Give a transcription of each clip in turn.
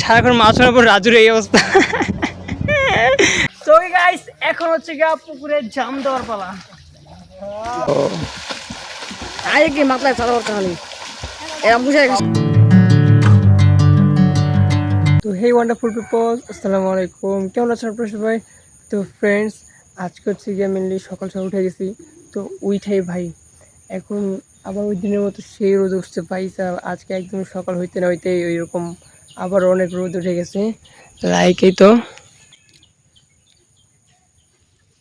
সারাক্ষণ মাছ ধরার পর রাজুর এই অবস্থা। তো গাইস এখন হচ্ছে গিয়া পুকুরে জাম দেওয়ার পালা। আয় কি মাথায় চালা করতে খালি এরা বুঝে গেছে। তো হে ওয়ান্ডারফুল পিপল, আসসালামু আলাইকুম, কেমন আছেন আপনারা সবাই? তো ফ্রেন্ডস, আজকে হচ্ছে গিয়ে মেনলি সকাল সকাল উঠে গেছি। তো উইঠাই ভাই এখন আবার ওই দিনের মতো সেই রোদ উঠছে পাইসা। আজকে একদম সকাল হইতে না হইতে ওইরকম আবার অনেক রোদ উঠে গেছে লাইকেই।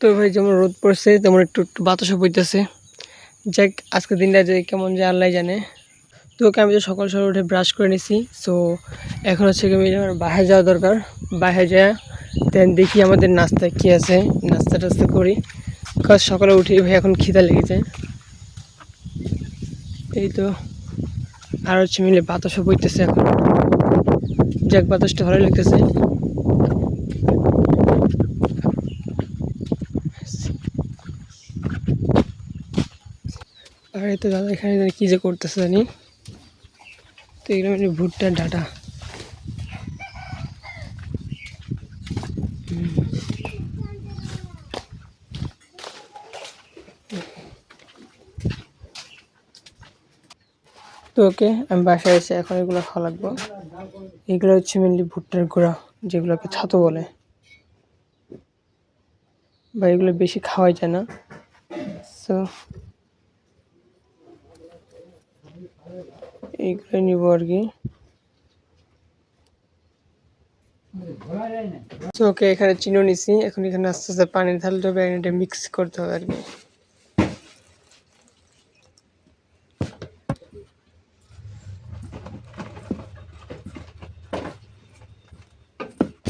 তো ভাই যেমন রোদ পড়ছে তেমন একটু একটু বাতাসও বইতেছে। যাক আজকের দিনটা যে কেমন যে আল্লাহ জানে। তো ওকে আমি তো সকাল সকাল উঠে ব্রাশ করে নিছি। সো এখন হচ্ছে কি আমার বাসায় যাওয়া দরকার। বাসায় যায় দেন দেখি আমাদের নাস্তা কী আছে, নাস্তা টাস্তা করি। কাজ সকালে উঠেই ভাই এখন খিদা লেগেছে। এই তো আর হচ্ছে মিলে বাতাসও বইতেছে এখন। যাক বাতাসটা ভালো লাগতেছে। আর এই তো দাদা এখানে কী যে করতেছে জানি। তো এগুলো মানে ভুট্টার ডাটা। তো ওকে আমি বাসায় এসে এখন এগুলো খাওয়া লাগবো। এগুলো হচ্ছে মেনলি ভুট্টার গুঁড়া, যেগুলোকে ছাতু বলে। বা এগুলো বেশি খাওয়াই যায় না। সো এইগুলো নিব আর কি। তো ওকে এখানে চিনিও নিছি, এখন এখানে আস্তে আস্তে পানি ঢালতে হবে, এটা মিক্স করতে হবে আর কি।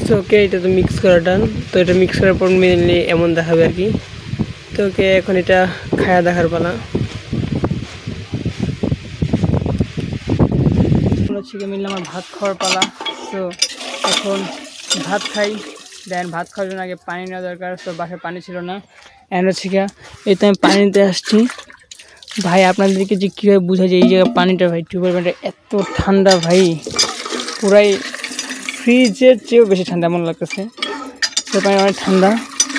তো ওকে এটা তো মিক্স করা ডান। তো এটা মিক্স করার পর মেনলি এমন দেখাবে আর কি। তো ওকে এখন এটা খায়া দেখার পালা। হচ্ছে কি মেনলি আমার ভাত খাওয়ার পালা। তো এখন ভাত খাই। দেন ভাত খাওয়ার জন্য আগে পানি নেওয়া দরকার। তো বাসায় পানি ছিল না, এন্ড হচ্ছে গিয়া এই তো আমি পানি নিতে আসছি। ভাই আপনাদেরকে যে কীভাবে বোঝা যায় এই জায়গায় পানিটা, ভাই টিউবওয়েল পানিটা এত ঠান্ডা ভাই, পুরাই ফ্রিজের চেয়েও বেশি ঠান্ডা এমন লাগতেছে। তো পানি অনেক ঠান্ডা,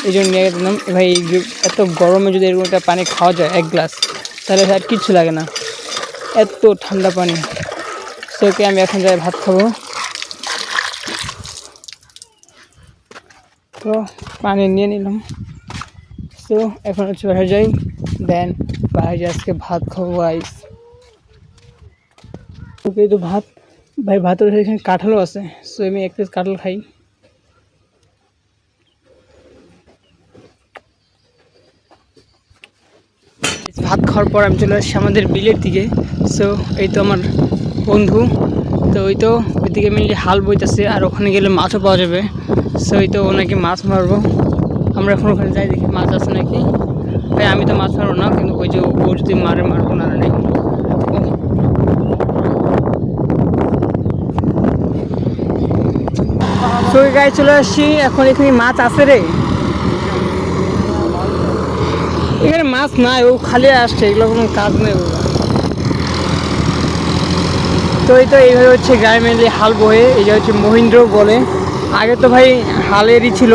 এই জন্য নিয়ে গেলাম। ভাই এত গরমে যদি এরকম একটা পানি খাওয়া যায় এক গ্লাস, তাহলে আর কিচ্ছু লাগে না, এত ঠান্ডা পানি। তো ওকে আমি এখন যাই ভাত খাবো। তো পানি নিয়ে নিলাম। তো এখন হচ্ছে বাসায় যাই, দেন বাসায় যাই আজকে ভাত খাবো আইস। ওকে তো ভাত, ভাই ভাতের এখানে কাঁঠালও আছে। সো আমি এক পিস কাঁঠাল খাই। ভাত খাওয়ার পর আমি চলে আসছি আমাদের বিলের দিকে। সো এই তো আমার বন্ধু, তো ওই তো ওইদিকে মেনলি হাল বইতেছে, আর ওখানে গেলে মাছও পাওয়া যাবে। সো ওই তো ওনাকে মাছ মারবো আমরা। এখন ওখানে যাই দেখি মাছ আছে নাকি। ভাই আমি তো মাছ মারবো না, কিন্তু ওই যে ও যদি মারবো না নেই। তো ওই গায়ে চলে আসছি, এখন এখানে মাছ আছে রে। এখানে মাছ নাই, ও খালি আসছে, এগুলো কোনো কাজ নেই ওগুলো। তো এই তো এইভাবে হচ্ছে গায়ে মেনলি হাল বয়ে, এই যে হচ্ছে মহিন্দ্র বলে। আগে তো ভাই হালেরই ছিল,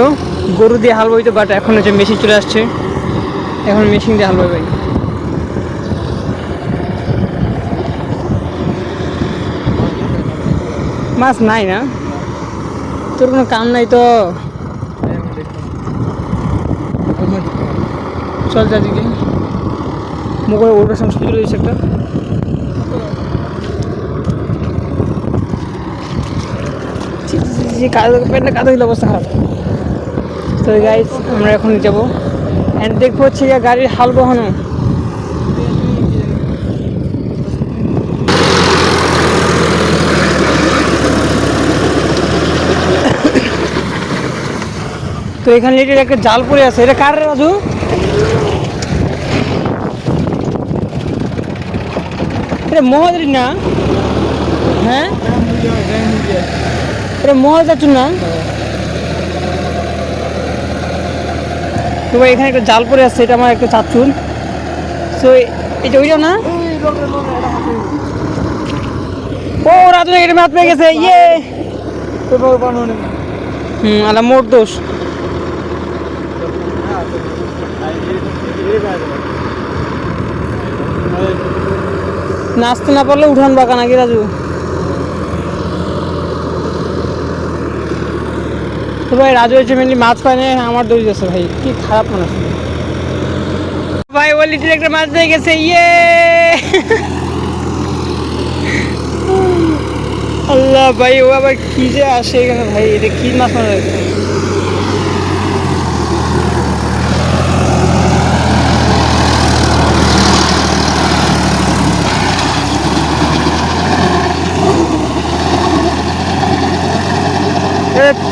গরু দিয়ে হাল বইতো, বাট এখন হচ্ছে মেশিন চলে আসছে, এখন মেশিন দিয়ে হাল বয় ভাই। মাছ নাই না, তোর কোনো কাম নাই তো, চল যা দিকে মুখ ওটার সঙ্গে সুযোগ রয়েছে একটা। কাদা দিলে অবস্থা খারাপ। তো গাইস আমরা এখন যাবো অ্যান্ড দেখবো হচ্ছে গাড়ির হাল বহানো। তো এখানে এটার একটা জাল পড়ে আছে, এটা কার রে রাজু? এটা মহাদের না? হ্যাঁ এটা মহাজাচুর না? তো ভাই এখানে একটা জাল পড়ে আছে, এটা আমার একটা চাচুর। সো এটা ওইটা না? ও রাজু এটা হাত পেয়ে গেছে, ইয়ে আলা মোর দোষ নাচতে না পারলে উঠান বাঁকা নাকি রাজু? তো ভাই রাজু হচ্ছে মেনলি মাছ পায় না, আমার দোষ আছে ভাই, কি খারাপ মানুষ ভাই। অলরেডি একটা মাছ দিয়ে গেছে, ইয়ে আল্লাহ ভাই, ও আবার কি যে আসে এখানে ভাই, এটা কি মাছ মারা হয়েছে?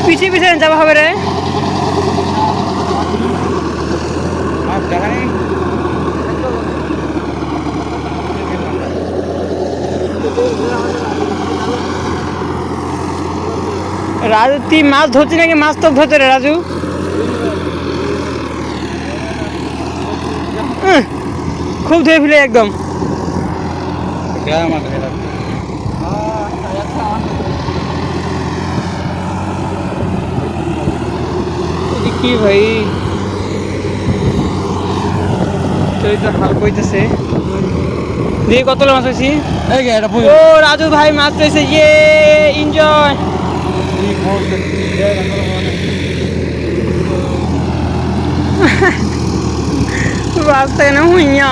পিছিয়ে পিছিয়ে যাওয়া হবে রে। রাজু তুই মাছ ধরছি নাকি মাছ তো ধরছে রে রাজু? খুব ধরে ফেলে একদম। কি ভাই তো হাল বইতেছে, দিয়ে কতগুলো মাছ হয়েছি। ও রাজু ভাই মাছ পেয়েছে, ইয়ে এনজয়। রাস্তা কেন হুইয়া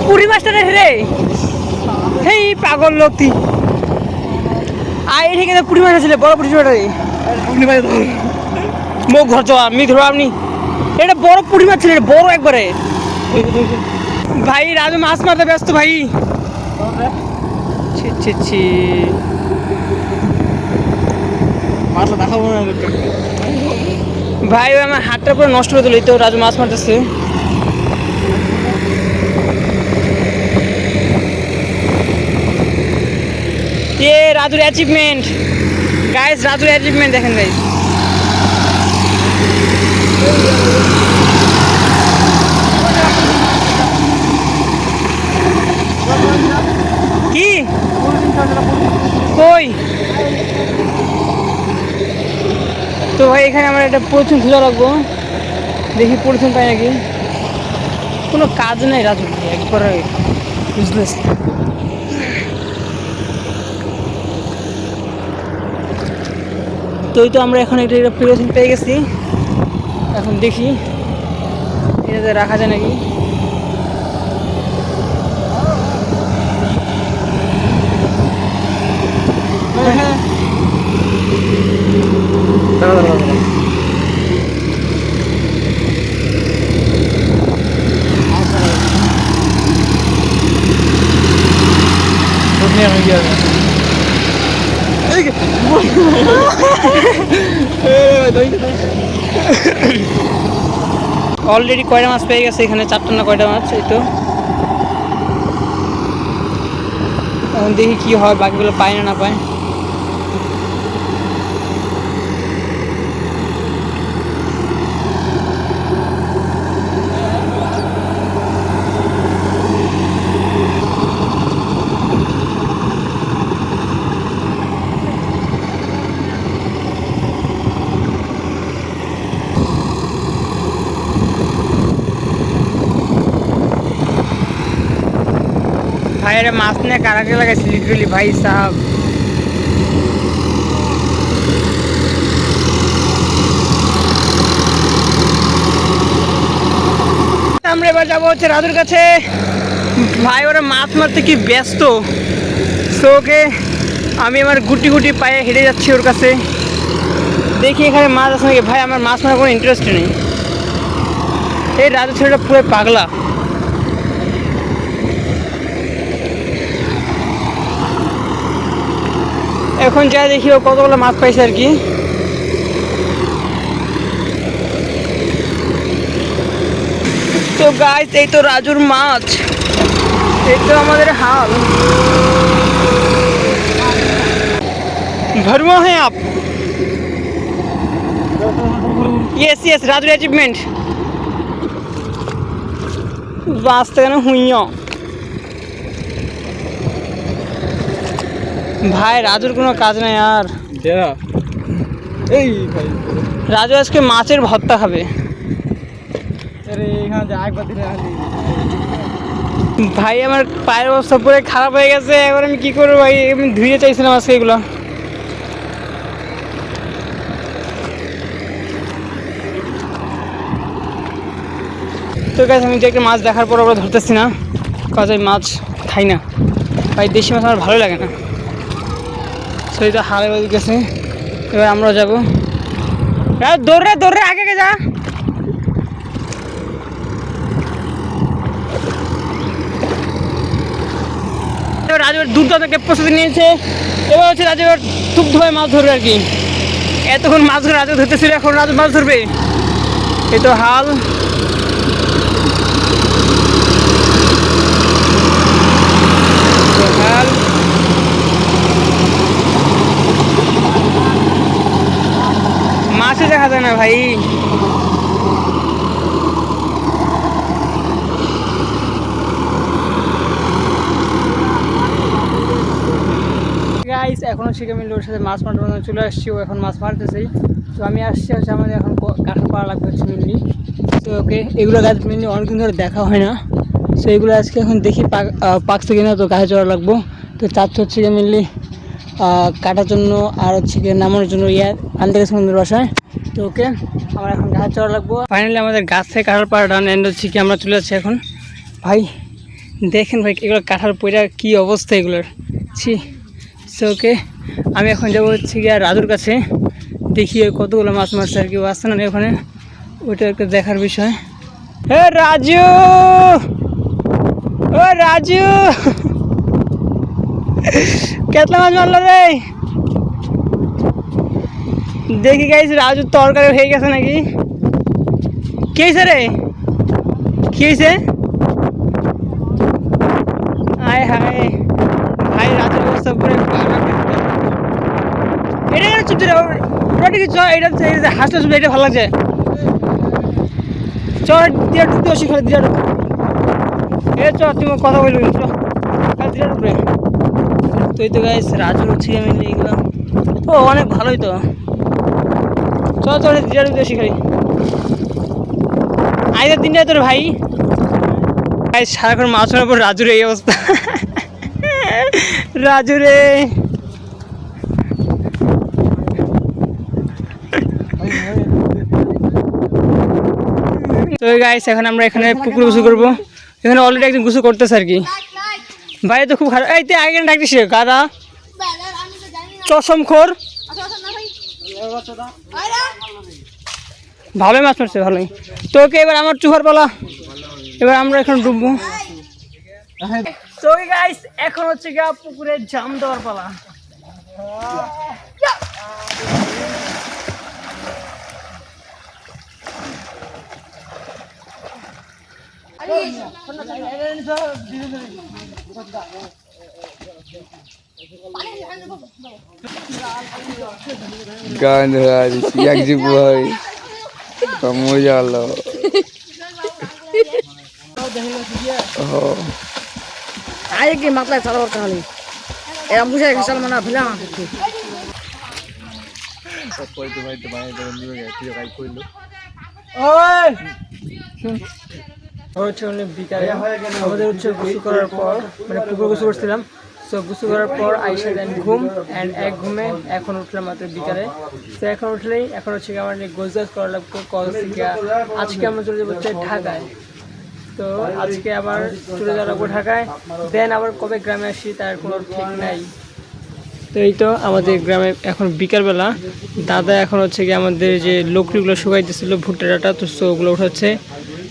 পুরি মাছটা রে রে, হেই পাগল লোক তুই। আর এই থেকে পুরি মাছ ছিল, বড় পুরি মাছটা রে, মুখ ঘর যাওয়া আমি ধরো আপনি, এটা বড় পুরি মাছ ছিল, বড় একবারে। ভাই রাজু মাছ মারতে ব্যস্ত ভাই। ছি ছি ছি, মাছটা দেখাবো না ভাই, আমার হাতটা পুরো নষ্ট করে দিল, তো রাজু মাছ মারতেছে। ये Rajur achievement guys, Rajur achievement देखें गाइस। কি কই তো ভাই, এখানে আমরা একটা পলিথিন খুঁজে রাখবো, দেখি পলিথিন পাই নাকি। কোনো কাজ নেই রাজু, একবার বিজনেস। তো আমরা এখন একটা পলিথিন পেয়ে গেছি, এখন দেখি এটাতে রাখা যায় নাকি। অলরেডি কয়টা মাছ পেয়ে গেছে এখানে, 4টা না কয়টা মাছ, এই তো। এখন দেখি কি হয়, বাকিগুলো পায় না পায়। भाई अरे मास्क ने कारा के लगा लिटरली भाई साहब। আমরা এবার যাবো হচ্ছে রাজুর কাছে। ভাই ওরা মাছ মারতে কি ব্যস্ত, সো ওকে আমি আমার গুটি গুটি পায়ে হেঁটে যাচ্ছি ওর কাছে, দেখি এখানে মাছ আছে নাকি। ভাই আমার মাছ মারার কোনো ইন্টারেস্ট নেই, এই রাজু ছেলেটা পুরো পাগলা। এখন যা দেখি ও কতগুলো মাছ পাইছে আর কি। তো গাইস এই তো রাজুর মাছ, এই তো আমাদের হাল। भरमा है आप? यस यस राजू अचीवमेंट वास्ते ना हुई ভাই রাজুর কোনো কাজ নাই আর এই ভাই রাজু আজকে মাছের ভর্তা খাবে আরে এখানে যে একবার দিলে ভাই আমার পায়ের অবস্থা পুরো খারাপ হয়ে গেছে এবার আমি কি করবো ভাই আমি ধুয়ে চাইছিলাম আজকে এগুলো তো গাছ আমি যে একটা মাছ দেখার পর ওরা ধরতেছি না কাজ আমি মাছ খাই না ভাই দেশি মাছ আমার ভালো লাগে না সেই তো হালে বাজি গেছে এবার আমরা যাবো দৌড়ে দৌড়ে আগে যা এবার রাজু দুধটা থেকে প্রস্তুতি নিয়েছে এবার হচ্ছে রাজু এবার টুক ধোয় মাছ ধরবে আর কি এতক্ষণ মাছ ধরে রাজু ধরতেছিল এখন রাজু মাছ ধরবে এই তো হাল মাছে দেখা যায় না ভাই গাইস এখন হচ্ছে আমি ওর সাথে মাছ মারতে চলে আসছি ও এখন মাছ মারতেছেই তো আমি আসছি হচ্ছে আমাদের এখন কাঁঠাল পাড়া লাগবে হচ্ছে মেনলি তো ওকে এগুলো গাছ মেনলি অনেকদিন ধরে দেখা হয় না তো এগুলো আজকে এখন দেখি পাকছে কিনা তো গাছে চড়া লাগবো তো চাচ্ছে হচ্ছে গিয়ে মেনলি কাটার জন্য আর হচ্ছে গিয়ে নামানোর জন্য আনতে গেছে আমাদের বাসায় তো ওকে আমরা এখন গাছ চড়া লাগবো ফাইনালি আমাদের গাছ থেকে কাঁঠাল পাড়া ডান এন্ড হচ্ছে কি আমরা চলে যাচ্ছি এখন ভাই দেখেন ভাই এগুলো কাঁঠাল পয়রা কী অবস্থা এগুলোর ছি তো ওকে আমি এখন যাবো হচ্ছে গিয়ে রাজুর কাছে দেখি কতগুলো মাছ মারছে আর কি ও আসছে না ওখানে ওইটা একটা দেখার বিষয় হে রাজু ও রাজু কেতলা মাছ মারলো রে দেখি গাইস রাজুর তরকারি হয়ে গেছে নাকি কি হয়েছে রে কি হয়েছে আয় হায় ভাই রাজুর অবস্থা পুরো এটা চুপতে ওটা কি চ এটা হাসটা চুপে এটা ভালো লাগছে চল দিয়ে ঢুকতে শিখালে দিয়ে ঢুক এ চ তুমি কথা বলবি চ দিয়ে ঢুকবে তুই তো গাইস রাজুর হচ্ছে আমি নিয়ে গেলাম ও অনেক ভালোই তো চল চল দিয়ে ঢুকতে শিখাই আজকের দিনটাই তোর ভাই ভাই সারাক্ষণ মাছ মারার পর রাজুর এই অবস্থা রাজু রে তো গাইস এখন আমরা এখানে পুকুর গোসল করবো এখানে অলরেডি একজন গোসল করতেছে আর কি ভাই তো খুব খারাপ এই তুই আগে ডাকতেছি গাদা চশম খোর ভালোই মাছ মারছে ভালোই তো ওকে এবার আমার চুহার পালা এবার আমরা এখন ডুববো তো গাইস এখন হচ্ছে গা পুকুরে জাম দেওয়ার পালা গান একজি ভাই মজা আলো আয় কি মাথায় চালাবার কাহিনী এরকম বুঝে গেছে মানে ভিলা বিকালে আমাদের হচ্ছে গোসল করার পর মানে পুকুর গোসল করছিলাম তো গোসল করার পর আইসা দেন ঘুম অ্যান্ড এক ঘুমে এখন উঠলাম মাত্র বিকালে তো এখন উঠলেই এখন হচ্ছে আমার গোসগাছ করা লাগবে কলেজ থেকে আজকে আমরা চলে যাবো হচ্ছে ঢাকায় তো আজকে আবার চলে যাওয়া লাগবো ঢাকায় দেন আবার কবে গ্রামে আসি তার কোনো ঠিক নাই তো এই তো আমাদের গ্রামে এখন বিকালবেলা দাদা এখন হচ্ছে কি আমাদের যে লকড়িগুলো শুকাই দিয়েছিলো ভুট্টা ডাটা তো ওগুলো উঠাচ্ছে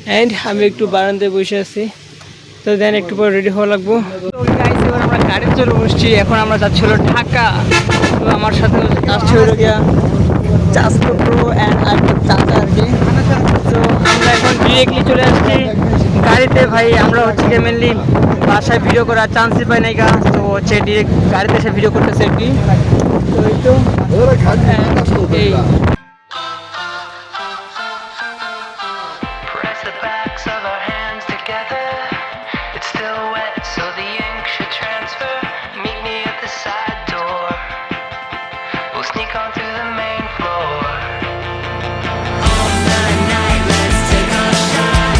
অ্যান্ড আমি একটু বারান্দায় বসে আছি তো দেন একটু পরে রেডি হওয়া লাগবো তো গাইস এবার আমরা গাড়ি চলে বসছি এখন আমরা যাচ্ছি হলো ঢাকা তো আমার সাথে আসছে হলো গিয়া চাষপুর অ্যান্ড আর চাচা আর কি তো আমরা এখন ডিরেক্টলি চলে আসছি গাড়িতে ভাই আমরা হচ্ছে গিয়ে মেনলি বাসায় ভিডিও করার চান্সই পাই নাই গা তো হচ্ছে ডিরেক্ট গাড়িতে এসে ভিডিও করতেছে আর কি তো এই তো এই Press the backs of our hands together. It's still wet, so the ink should transfer. Meet me at the side door. We'll sneak on through the main floor. All night, let's take a shot.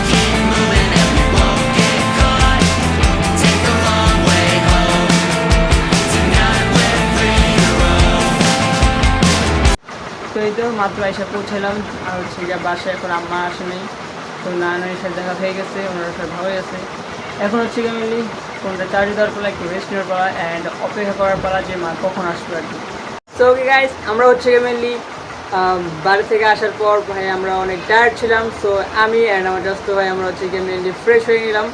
Keep moving and we won't get caught. Take the long way home. Tonight we're free to roam. তো এই তো মাত্র এসে পৌঁছালাম আর হচ্ছে গিয়ে বাসায় এখন আম্মা আসেনি তো নানার সাথে দেখা হয়ে গেছে ওনার সাথে ভালোই আছে এখন হচ্ছে গিয়ে মেনলি ফোনটা চার্জ দেওয়ার পালা একটু রেস্ট নেওয়ার পালা অ্যান্ড অপেক্ষা করার পালা যে মা কখন আসবে আর কি। সো ওকে গাইস আমরা হচ্ছে গিয়ে মেনলি বাড়ি থেকে আসার পর ভাই আমরা অনেক টায়ার্ড ছিলাম। সো আমি অ্যান্ড আমার জাস্ট ভাই আমরা হচ্ছে গিয়ে মেনলি ফ্রেশ হয়ে নিলাম।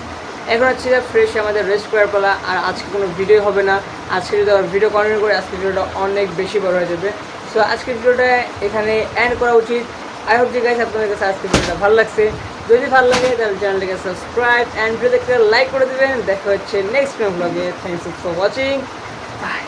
এখন হচ্ছে গিয়ে ফ্রেশ আমাদের রেস্ট করার পালা আর আজকে কোনো ভিডিও হবে না। আজকে যদি আবার ভিডিও কন্টিনিউ করে আজকের ভিডিওটা অনেক বেশি বড় হয়ে যাবে। সো আজকের ভিডিওটা এখানে এন্ড করা উচিত। আই হোপ যে গাইস আপনাদের কাছে আজকের ভিডিওটা ভালো লাগছে। যদি ভালো লাগে তাহলে চ্যানেলটাকে সাবস্ক্রাইব অ্যান্ড ভিডিওতে লাইক করে দেবেন। দেখা হচ্ছে নেক্সট ব্লগে। Thanks for watching. বাই।